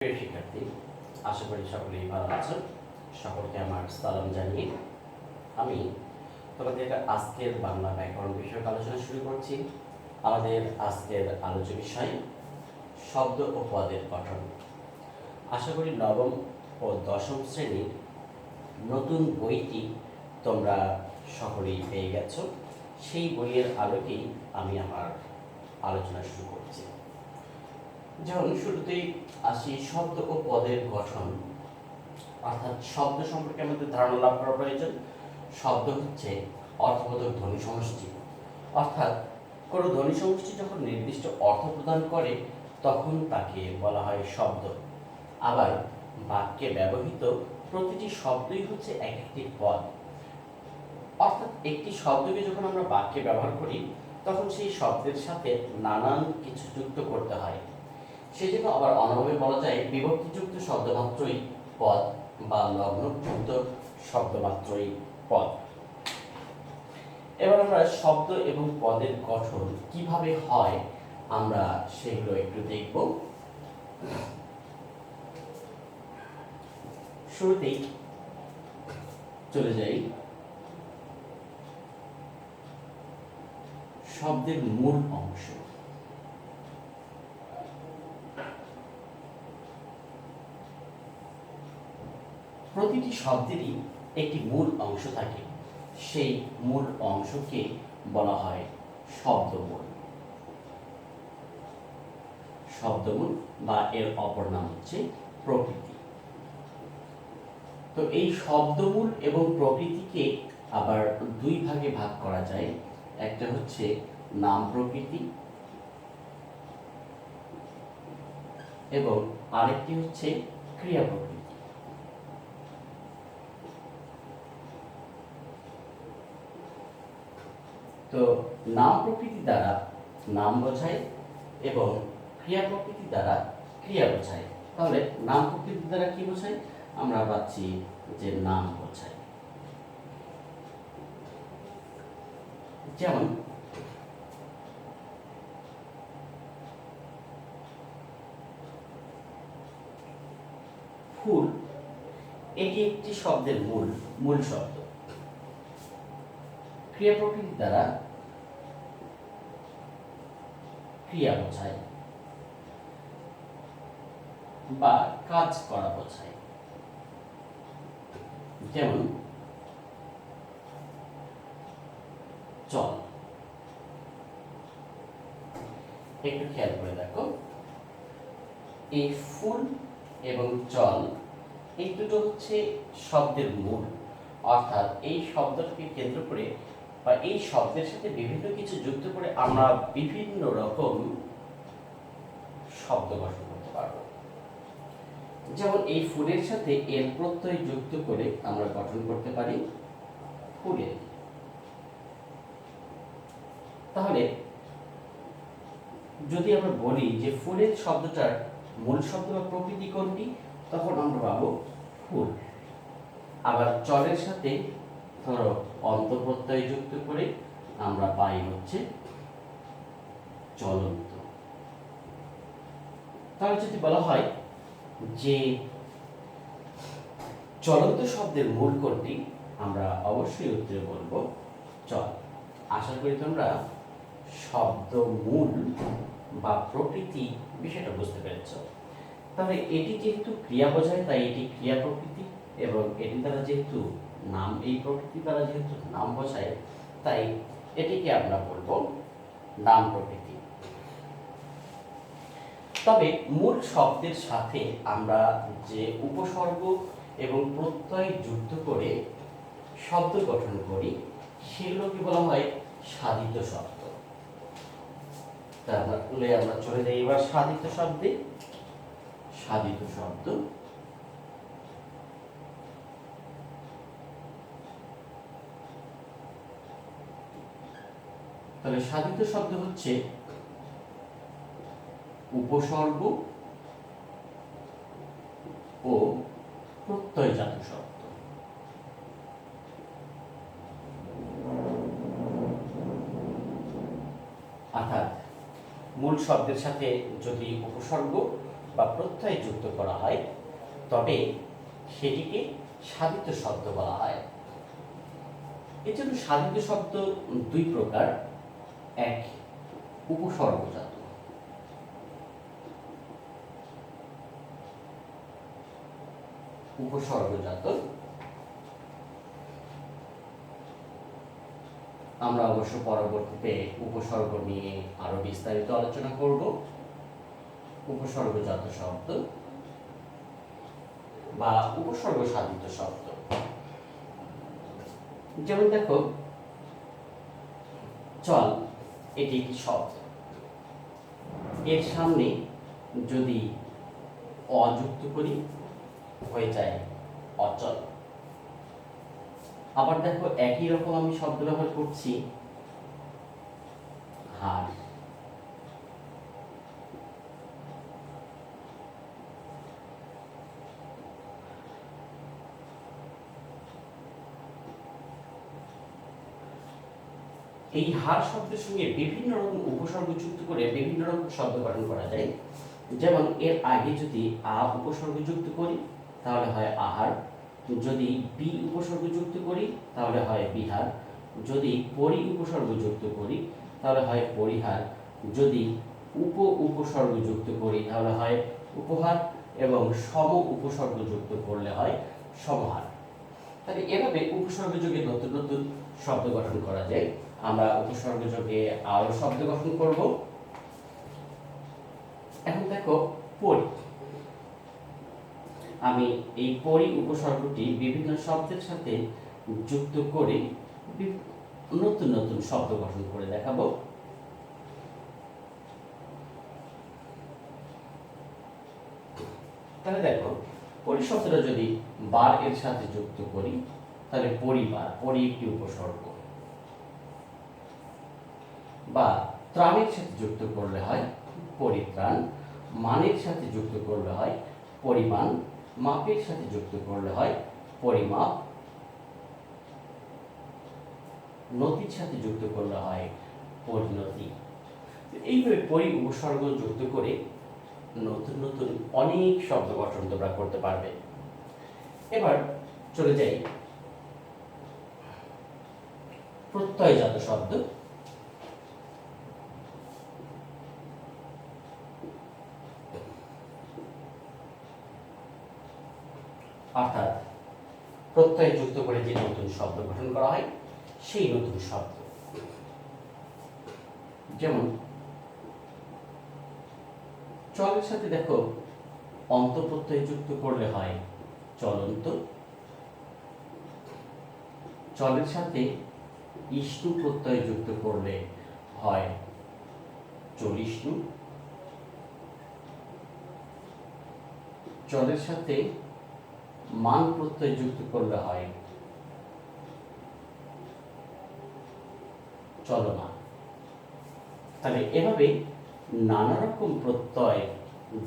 প্রিয় শিক্ষার্থী, আশা করি সকলেই ভালো আছো। সকলকে আমার সালাম জানিয়ে আমি তোমাদের আজকের বাংলা ব্যাকরণ বিষয়ক আলোচনা শুরু করছি। আমাদের আজকের আলোচ্য বিষয় শব্দ ও পদের গঠন। আশা করি নবম ও দশম শ্রেণীর নতুন বইটি তোমরা সকলেই পেয়ে গেছো। সেই বইয়ের আলোকেই আমি আমার আলোচনা শুরু করছি। যেমন শুরুতেই আসি শব্দ ও পদের গঠন, অর্থাৎ শব্দ সম্পর্কে আমাদের ধারণা লাভ করা প্রয়োজন। শব্দ হচ্ছে অর্থবোধক ধ্বনি সমষ্টি, অর্থাৎ কোনো ধ্বনি সমষ্টি যখন নির্দিষ্ট অর্থ প্রদান করে তখন তাকে বলা হয় শব্দ। আবার বাক্যে ব্যবহৃত প্রতিটি শব্দই হচ্ছে এক একটি পদ, অর্থাৎ একটি শব্দকে যখন আমরা বাক্যে ব্যবহার করি তখন সেই শব্দের সাথে নানান কিছু যুক্ত করতে হয়। সেজন্য আবার অন্যভাবে বলা যায় বিভক্তিযুক্ত শব্দমাত্রই পদ বা লগ্নযুক্ত শব্দমাত্রই পদ। এবার আমরা শব্দ এবং পদের গঠন কিভাবে হয় আমরা সেগুলো একটু দেখব। শুরুতেই চলে যাই শব্দের মূল অংশ। প্রতিটি শব্দেরই একটি মূল অংশ থাকে, সেই মূল অংশকে বলা হয় শব্দমূল। শব্দমূল বা এর অপর নাম হচ্ছে প্রকৃতি। তো এই শব্দমূল এবং প্রকৃতিকে আবার দুই ভাগে ভাগ করা যায়। একটা হচ্ছে নাম প্রকৃতি এবং আরেকটি হচ্ছে ক্রিয়া প্রকৃতি। তো নাম প্রকৃতি দ্বারা নাম বোঝায় এবং ক্রিয়া প্রকৃতি দ্বারা ক্রিয়া বোঝায়। তাহলে নাম প্রকৃতি দ্বারা কি বোঝায়? আমরা পাচ্ছি যে নাম বোঝায়। যেমন ফুল, এটি একটি শব্দের মূল শব্দ। ক্রিয়া প্রকৃতি দ্বারা ক্রিয়া বোঝায় বা কাজ করা বোঝায়। যেমন চল, একটু খেয়াল করে দেখো, এই ফুল এবং চল এই দুটো হচ্ছে শব্দের মূল, অর্থাৎ এই শব্দটাকে কেন্দ্র করে বা এই শব্দের সাথে বিভিন্ন কিছু যুক্ত করে আমরা বিভিন্ন রকম শব্দ গঠন করতে পারব। যেমন এই ফুলের সাথে এর প্রত্যয় যুক্ত করে আমরা গঠন করতে পারি ফুলের। তাহলে যদি আমরা বলি যে ফুলের শব্দটার মূল শব্দ বা প্রকৃতি কোনটি, তখন আমরা পাবো ফুল। আবার চলের সাথে ধরো অন্তঃপ্রত্যয় যুক্ত করে আমরা পাই হচ্ছে চলন্ত। তাহলে যদি বলা হয় যে চলন্ত শব্দের মূল কোনটি, আমরা অবশ্যই উত্তরে বলবো চল। আশা করি তোমরা শব্দ মূল বা প্রকৃতি বিষয়টা বুঝতে পেরেছ। তবে এটি যেহেতু ক্রিয়া বোঝায় তাই এটি ক্রিয়া প্রকৃতি, এবং এটি দ্বারা যেহেতু নাম, এই প্রকৃতি দ্বারা যেহেতু নাম বোঝায় তাই এটিকে আমরা বলবো নাম প্রকৃতি। তবে মূল শব্দের সাথে আমরা যে উপসর্গ এবং প্রত্যয় যুক্ত করে শব্দ গঠন করি সেগুলোকে বলা হয় সাধিত শব্দ। তাহলে আমরা চলে যাই এবার সাধিত শব্দে। সাধিত শব্দ তাহলে সাধিত শব্দ হচ্ছে উপসর্গ ও প্রত্যয়জাত শব্দ। অর্থাৎ মূল শব্দের সাথে যদি উপসর্গ বা প্রত্যয় যুক্ত করা হয় তবে সেটিকে সাধিত শব্দ বলা হয়। এজন্য সাধিত শব্দ দুই প্রকার, এক উপসর্গজাত, উপসর্গজাত আমরা অবশ্য পরবর্তীতে উপসর্গ নিয়ে আরো বিস্তারিত আলোচনা করব। উপসর্গজাত শব্দ বা উপসর্গ সাধিত শব্দ, যেমন দেখো চল, এটি একটি শব্দ, এর সামনে যদি অযুক্ত করি হয়ে যায় অচল। আবার দেখো একই রকম আমি শব্দ ব্যবহার করছি হার, এই হার শব্দের সঙ্গে বিভিন্ন রকম উপসর্গ যুক্ত করে বিভিন্ন রকম শব্দ গঠন করা যায়। যেমন এর আগে যদি আ উপসর্গ যুক্ত করি তাহলে হয় আহার, যদি বি উপসর্গ যুক্ত করি তাহলে হয় বিহার, যদি পরি উপসর্গ যুক্ত করি তাহলে হয় পরিহার, যদি উপসর্গ যুক্ত করি তাহলে হয় উপহার, এবং সম উপসর্গ যুক্ত করলে হয় সমহার। তাহলে এভাবে উপসর্গ যোগে নতুন নতুন শব্দ গঠন করা যায়। আমরা উপসর্গ যোগে আরো শব্দ গঠন করব। এখন দেখো পরি, আমি এই পরি উপসর্গটি বিভিন্ন শব্দের সাথে যুক্ত করে নতুন নতুন শব্দ গঠন করে দেখাবো। তাহলে দেখো পরি শব্দটা যদি বার এর সাথে যুক্ত করি তাহলে পরিবার, পরি একটি উপসর্গ, বা ত্রাণের সাথে যুক্ত করলে হয় পরিত্রাণ, মানের সাথে যুক্ত করলে হয় পরিমাণ, মাপের সাথে যুক্ত করলে হয় পরিমাপ, নতির সাথে যুক্ত করলে হয় পরিণতি। এইভাবে পরি উপসর্গ যুক্ত করে নতুন নতুন অনেক শব্দ গঠন তোমরা করতে পারবে। এবার চলে যাই প্রত্যয়জাত শব্দ। অর্থাৎ প্রত্যয় যুক্ত করে যে নতুন শব্দ গঠন করা হয় সেই নতুন শব্দ। যেমন চলের সাথে দেখো অন্ত প্রত্যয় যুক্ত করলে হয় চলন্ত, চলের সাথে ইষ্ণু প্রত্যয় যুক্ত করলে হয় চলিষ্ণু, চলের সাথে মান প্রত্যয় যুক্ত করলে হয় চলমান। তাহলে এভাবে নানা রকম প্রত্যয়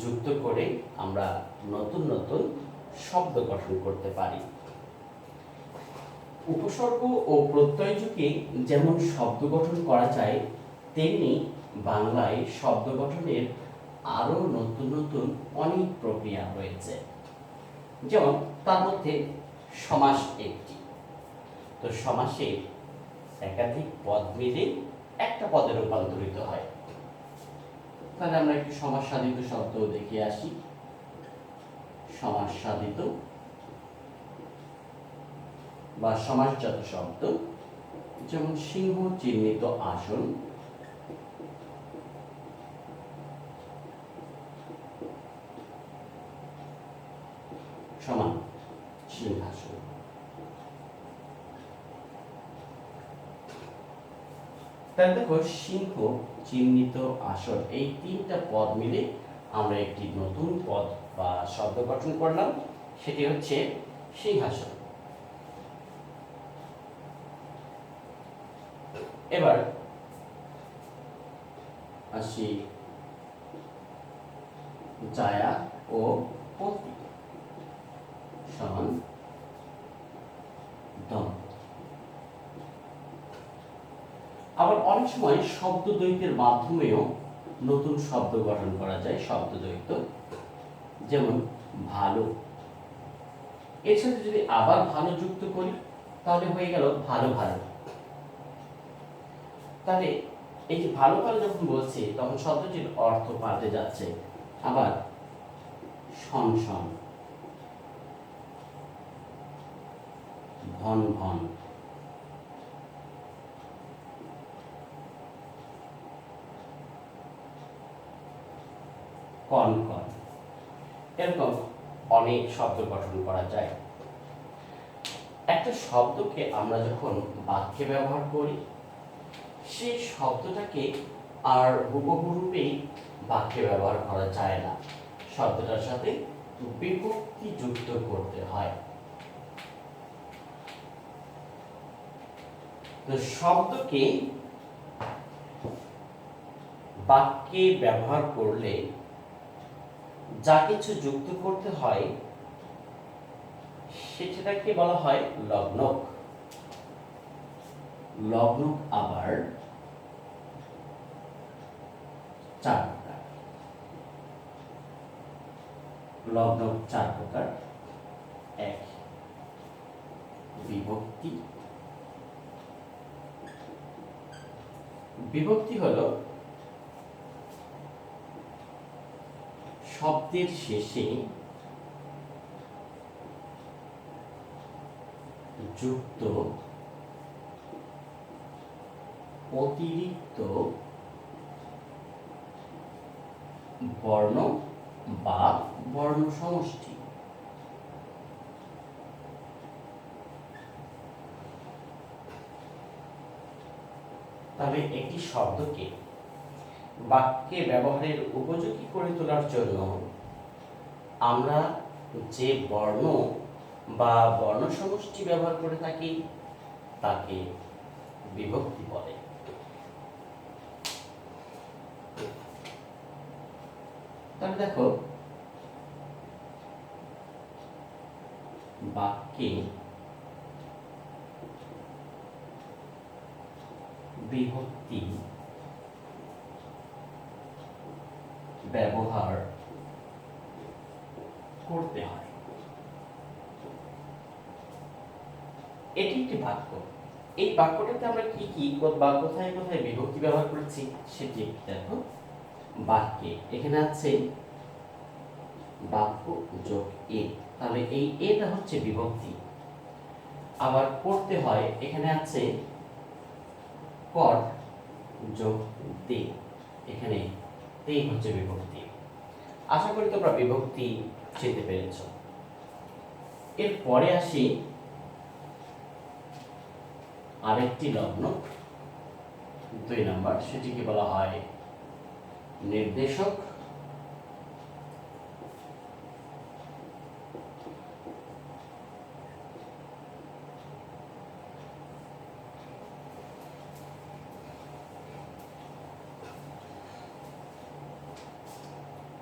যুক্ত করে আমরা নতুন নতুন শব্দ গঠন করতে পারি। উপসর্গ ও প্রত্যয় যুগে যেমন শব্দ গঠন করা যায় তেমনি বাংলায় শব্দ গঠনের আরো নতুন নতুন অনেক প্রক্রিয়া রয়েছে। যেমন তার মধ্যে সমাস একটি। তো সমাসে একাধিক পদ মিলে একটা পদে রূপান্তরিত হয়। তাহলে আমরা একটু সমাস সাধিত শব্দ দেখে আসি। সমাস সাধিত বা সমাসজাত শব্দ, যেমন সিংহ চিহ্নিত আসন, সমান সিংহাসন। তাহলে দেখো সিংহ চিহ্নিত আসন এই তিনটা পদ মিলে আমরা একটি নতুন পদ বা শব্দ গঠন করলাম, সেটি হচ্ছে সিংহাসন। এবার আসি জায়া ও পতি সমান দম। আবার অনেক সময় শব্দ দ্বৈতের মাধ্যমেও নতুন শব্দ গঠন করা যায়, শব্দ দ্বৈত। যেমন ভালো, এর সাথে যদি আবার ভালো যুক্ত করি তাহলে হয়ে গেল ভালো ভালো। তাহলে এই যে ভালো ভালো যখন বলছি তখন শব্দটির অর্থ পাল্টে যাচ্ছে। আবার শন শন, ভন ভন, কন কন, এরকম অনেক শব্দ গঠন করা যায়। একটা শব্দকে আমরা যখন বাক্যে ব্যবহার করি সেই শব্দটাকে আর হুবহু রূপেই বাক্যে ব্যবহার করা যায় না, শব্দটার সাথে বিভক্তি যুক্ত করতে হয়। তো শব্দকে বাক্যে ব্যবহার করলে যা কিছু যুক্ত করতে হয় সেটাকে বলা হয় লগ্নক। লগ্নক আবার চার প্রকার। লগ্নক চার প্রকার। এক, বিভক্তি। বিভক্তি হলো শব্দের শেষে যুক্ত অতিরিক্ত বর্ণ বা বর্ণ সমষ্টি। তবে একটি শব্দকে বাক্যে ব্যবহারের উপযোগী করে তোলার জন্য আমরা যে বর্ণ বা বর্ণ সমষ্টি ব্যবহার করে থাকি তাকে বিভক্তি বলে। তাহলে দেখো, বাক্যে বিভক্তি ব্যবহার করতে হয়। এটি একটি বাক্য। এই বাক্যটাতে আমরা কি কি বা কোথায় কোথায় বিভক্তি ব্যবহার করেছি সেটি দেখো। বাক্যে এখানে আছে বাক্য যোগ এ, তাহলে এই এটা হচ্ছে বিভক্তি। আবার করতে হয়, এখানে আছে কর যোগ তে, এখানে তে হচ্ছে বিভক্তি। আশা করি তোমরা বিভক্তি চিনতে পেরেছ। এরপরে আসি আরেকটি লগ্ন, 2 নাম্বার, সেটিকে বলা হয় নির্দেশক।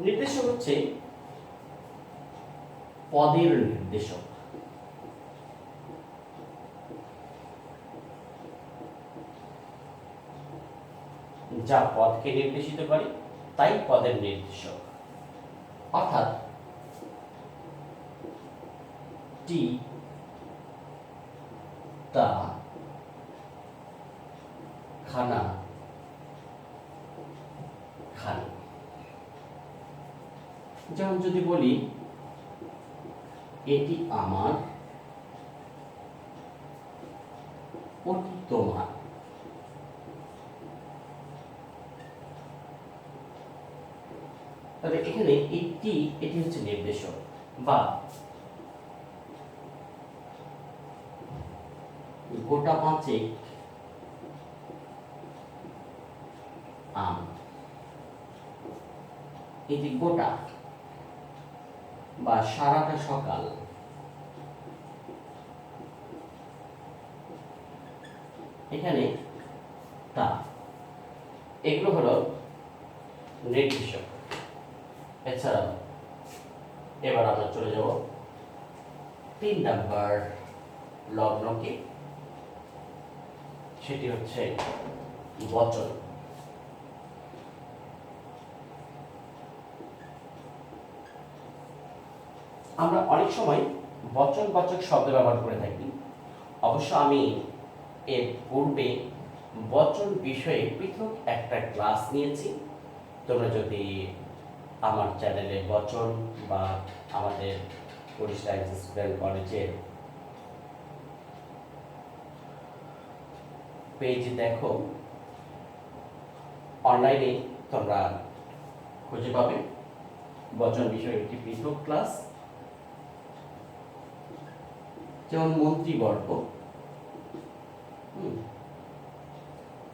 নির্দেশক হচ্ছে পদের নির্দেশক। যা পদকে নির্দেশিত করে তাই পদের নির্দেশক। অর্থাৎ টি, টা, খানা, খান। যেমন যদি বলি এটি আমার, ওটি তোমার, তাহলে এখানে এটি হচ্ছে নির্দেশক। বা গোটা পাঁচেক আম, এটি গোটা। বা সারাটা সকাল, এখানে তা। এগুলো হলো নির্দেশক। এছাড়াও এবার আমরা চলে যাব 3 নাম্বার লগ্নকে, সেটি হচ্ছে বচন। আমরা অনেক সময় বচনবাচক শব্দ ব্যবহার করে থাকি। অবশ্য আমি এর পূর্বে বচন বিষয়ে পৃথক একটা ক্লাস নিয়েছি। তোমরা যদি আমার চ্যানেলে বচন বা আমাদের কুড়িষ্টা স্টুডেন্ট কলেজের পেজ দেখো, অনলাইনে তোমরা খুঁজে পাবে বচন বিষয়ে একটি পৃথক ক্লাস। যেমন মন্ত্রীবর্গ,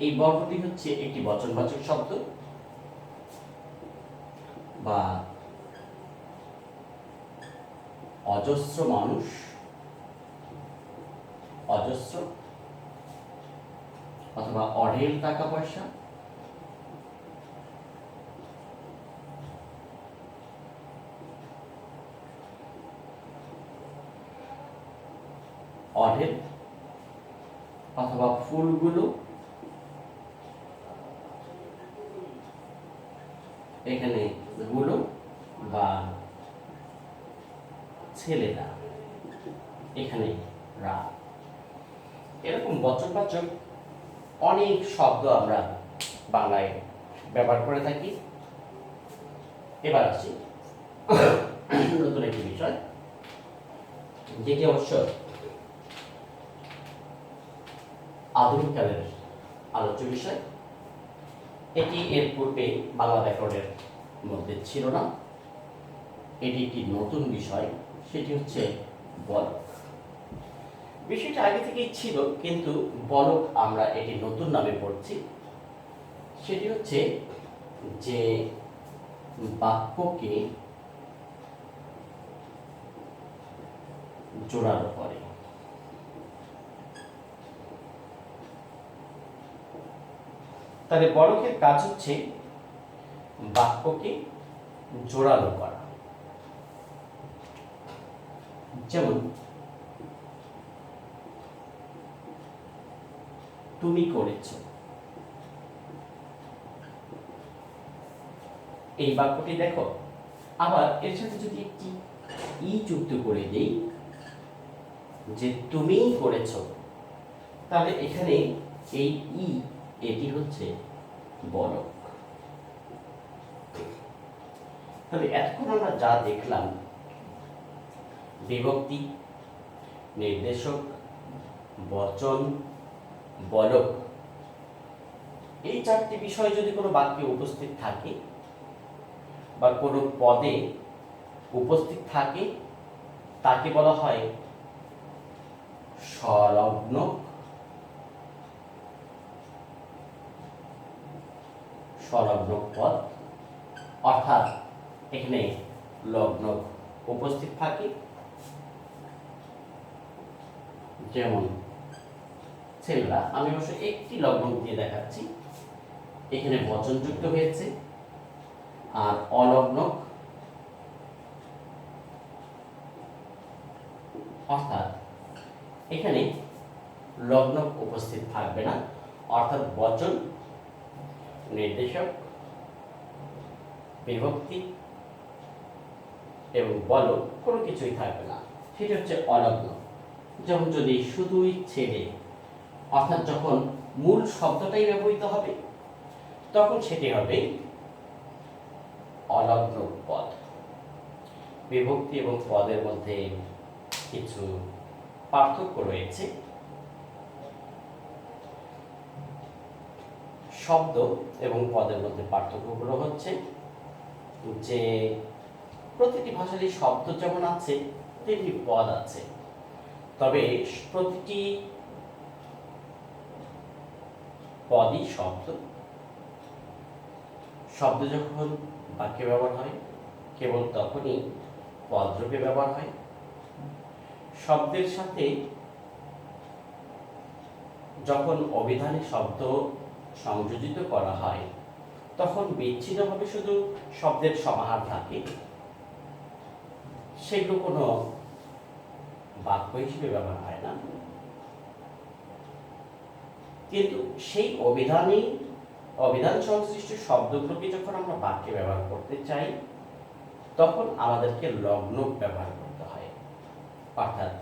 এই বর্গটি হচ্ছে একটি বচনবাচক শব্দ। বা অজস্র মানুষ, অজস্র, অথবা অঢেল টাকা পয়সা, অঢেল, অথবা ফুলগুলো, এখানে গুলো, বা ছেলেরা, এখানে রা। এরকম বচনবাচক অনেক শব্দ আমরা বাংলায় ব্যবহার করে থাকি। এবার আসি নতুন একটি বিষয়, যেটি অবশ্য আধুনিককালের আলোচ্য বিষয়। এটি এর পূর্বে বাংলা ব্যাকরণের মধ্যে ছিল না, এটি একটি নতুন বিষয়, সেটি হচ্ছে বলক। বিষয়টা আগে থেকেই ছিল, কিন্তু বলক আমরা এটি নতুন নামে পড়ছি। সেটি হচ্ছে যে বাক্যকে জোড়ালো করে। তাহলে বলকের কাজ হচ্ছে বাক্যকে জোড়ালো করা। যেমন তুমি করেছো, এই বাক্যটি দেখো। আবার এর সাথে যদি একটি ই যুক্ত করে দেই, যে তুমিই করেছো, তাহলে এখানে এই ই, এটি হচ্ছে বলক। তাহলে এতক্ষণ আমরা যা দেখলাম, বিভক্তি, নির্দেশক, বচন, বলক, এই চারটি বিষয় যদি কোনো বাক্যে উপস্থিত থাকে বা কোনো পদে উপস্থিত থাকে, তাকে বলা হয় সংলগ্ন, সংলগ্ন পদ। অর্থাৎ এখানে লগ্ন উপস্থিত থাকে। যেমন ছেলেরা, আমি অবশ্য একটি লগ্ন দিয়ে দেখাচ্ছি, এখানে বচন যুক্ত হয়েছে। আর অলগ্ন, অর্থাৎ এখানে লগ্ন উপস্থিত থাকবে না, অর্থাৎ বচন, নির্দেশক, বিভক্তি এবং বলক কোনো কিছুই থাকবে না, সেটা হচ্ছে অলগ্ন। যেমন যদি শুধুই ছেলে, অর্থাৎ যখন মূল শব্দটাই ব্যবহৃত হবে, তখন সেটি হবে অলগ্ন পদ। বিভক্তি এবং পদের মধ্যে কিছু পার্থক্য রয়েছে। শব্দ এবং পদের মধ্যে পার্থক্যগুলো হচ্ছে যে প্রতিটি ভাষারই শব্দ যেমন আছে তেমনি পদ আছে, তবে প্রতিটি পদই শব্দ। শব্দ যখন বাক্যে ব্যবহার হয় কেবল তখনই পদরূপে ব্যবহার হয়। শব্দের সাথে যখন অভিধানে শব্দ সংযোজিত করা হয়, তখন বিচ্ছিন্নভাবে শুধু শব্দের সমাহার থাকে, সেগুলো কোনো বাক্য হিসেবে ব্যবহার হয় না। কিন্তু সেই অভিধান সংশ্লিষ্ট শব্দগুলোকে যখন আমরা বাক্যে ব্যবহার করতে চাই, তখন আমাদেরকে লগ্ন ব্যবহার করতে অর্থাৎ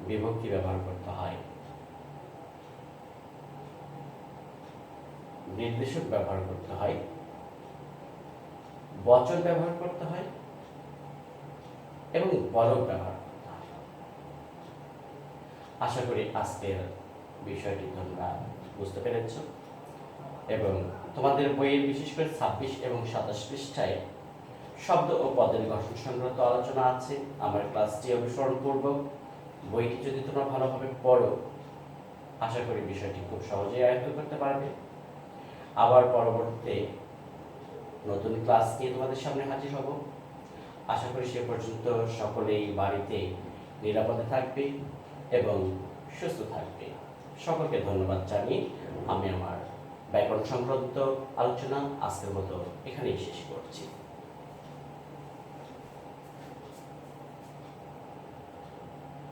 বিভক্তি ব্যবহার করতে হয়, নির্দেশক ব্যবহার করতে হয়, বচন ব্যবহার করতে হয় এবং বলক ব্যবহার করতে হয়। আশা করি আজকের বিষয়টি তোমরা বুঝতে পেরেছ এবং তোমাদের বইয়ের বিশেষ করে 26 এবং 27 পৃষ্ঠায় শব্দ ও পদের গঠন সংক্রান্ত আলোচনা আছে। আমার ক্লাসটি অনুসরণ করব। বইটি যদি তোমরা ভালোভাবে পড়ো, আশা করি বিষয়টি খুব সহজেই আয়ত্ত করতে পারবে। আবার পরবর্তীতে নতুন ক্লাস নিয়ে তোমাদের সামনে হাজির হব। আশা করি সে পর্যন্ত সকলেই বাড়িতে নিরাপদে থাকবে এবং সুস্থ থাকবে। সকলকে ধন্যবাদ জানিয়ে আমি আমার ব্যাকরণ সংক্রান্ত আলোচনা আজকের মতো এখানেই শেষ করছি।